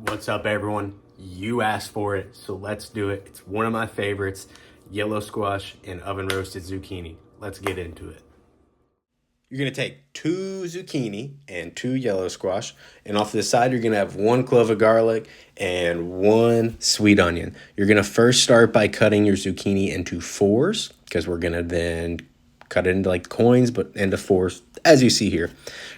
What's up, everyone? You asked for it, so let's do it. It's one of my favorites, yellow squash and oven roasted zucchini. Let's get into it. You're gonna take 2 zucchini and 2 yellow squash, and off to the side, you're gonna have 1 clove of garlic and 1 sweet onion. You're gonna first start by cutting your zucchini into 4s, because we're gonna then cut it into like coins, but into 4s, as you see here.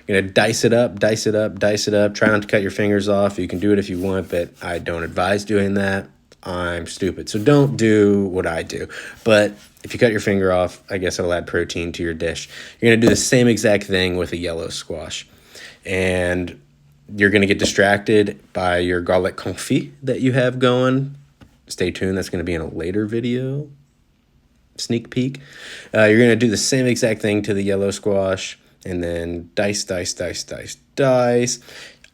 You're gonna dice it up, dice it up, dice it up. Try not to cut your fingers off. You can do it if you want, but I don't advise doing that. I'm stupid, so don't do what I do. But if you cut your finger off, I guess it'll add protein to your dish. You're gonna do the same exact thing with a yellow squash. And you're gonna get distracted by your garlic confit that you have going. Stay tuned, that's gonna be in a later video. Sneak peek. You're gonna do the same exact thing to the yellow squash, and then dice, dice, dice, dice, dice.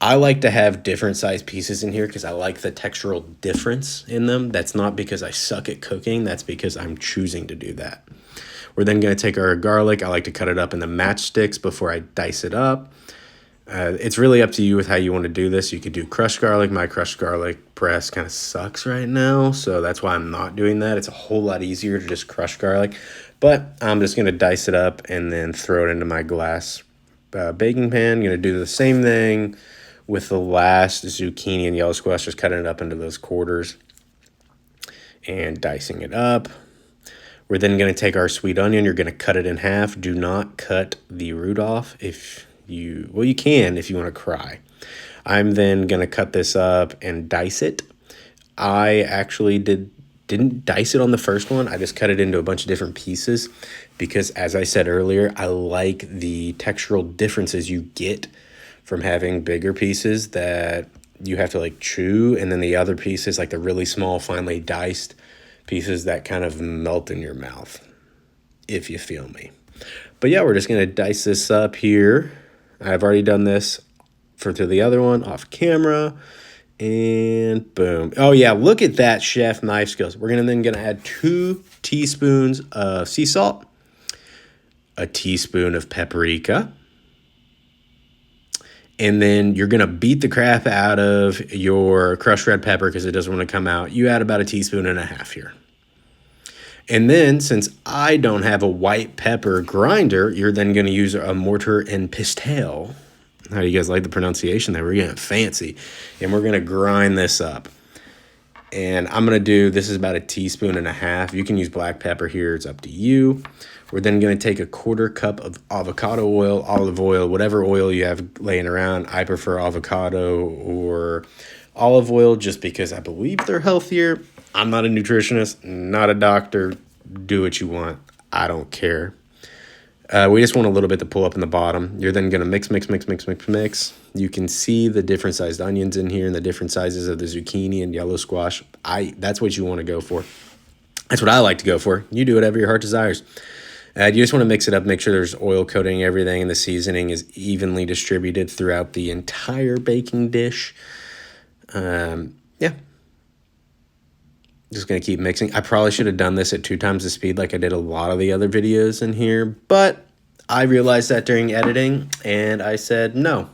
I like to have different size pieces in here because I like the textural difference in them. That's not because I suck at cooking. That's because I'm choosing to do that. We're then going to take our garlic. I like to cut it up into matchsticks before I dice it up. It's really up to you with how you want to do this. You could do crushed garlic. My crushed garlic press kind of sucks right now, so that's why I'm not doing that. It's a whole lot easier to just crush garlic. But I'm just going to dice it up and then throw it into my glass baking pan. I'm going to do the same thing with the last zucchini and yellow squash, just cutting it up into those quarters and dicing it up. We're then going to take our sweet onion. You're going to cut it in half. Do not cut the root off well, you can if you want to cry. I'm then going to cut this up and dice it. I actually didn't dice it on the first one. I just cut it into a bunch of different pieces because, as I said earlier, I like the textural differences you get from having bigger pieces that you have to like chew, and then the other pieces, like the really small, finely diced pieces that kind of melt in your mouth, if you feel me. But yeah, we're just gonna dice this up here. I've already done this to the other one off camera, and boom. Oh yeah, look at that chef knife skills. We're then gonna add 2 teaspoons of sea salt, a teaspoon of paprika, and then you're going to beat the crap out of your crushed red pepper because it doesn't want to come out. You add about 1.5 teaspoons here. And then, since I don't have a white pepper grinder, you're then going to use a mortar and pestle. How do you guys like the pronunciation there? We're getting fancy. And we're going to grind this up. And I'm going to do, this is about 1.5 teaspoons. You can use black pepper here. It's up to you. We're then going to take a 1/4 cup of avocado oil, olive oil, whatever oil you have laying around. I prefer avocado or olive oil just because I believe they're healthier. I'm not a nutritionist, not a doctor. Do what you want. I don't care. We just want a little bit to pull up in the bottom. You're then going to mix, mix, mix, mix, mix, mix. You can see the different sized onions in here and the different sizes of the zucchini and yellow squash. That's what you want to go for. That's what I like to go for. You do whatever your heart desires. You just want to mix it up, make sure there's oil coating everything, and the seasoning is evenly distributed throughout the entire baking dish. Yeah. Just going to keep mixing. I probably should have done this at 2 times the speed like I did a lot of the other videos in here, but I realized that during editing, and I said, no,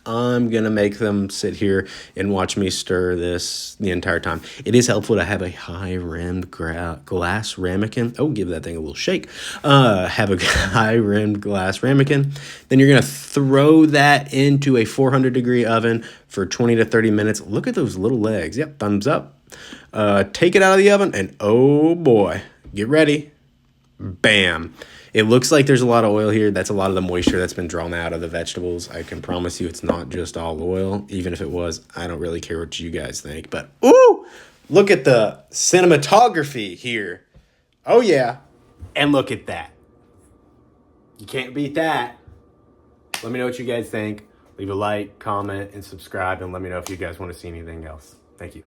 I'm going to make them sit here and watch me stir this the entire time. It is helpful to have a high-rimmed glass ramekin. Oh, give that thing a little shake. Have a high-rimmed glass ramekin. Then you're going to throw that into a 400-degree oven for 20 to 30 minutes. Look at those little legs. Yep, thumbs up. Take it out of the oven, and oh boy, get ready. Bam. It looks like there's a lot of oil here. That's a lot of the moisture that's been drawn out of the vegetables. I can promise you it's not just all oil. Even if it was, I don't really care what you guys think. But, ooh, look at the cinematography here. Oh, yeah. And look at that. You can't beat that. Let me know what you guys think. Leave a like, comment, and subscribe. And let me know if you guys want to see anything else. Thank you.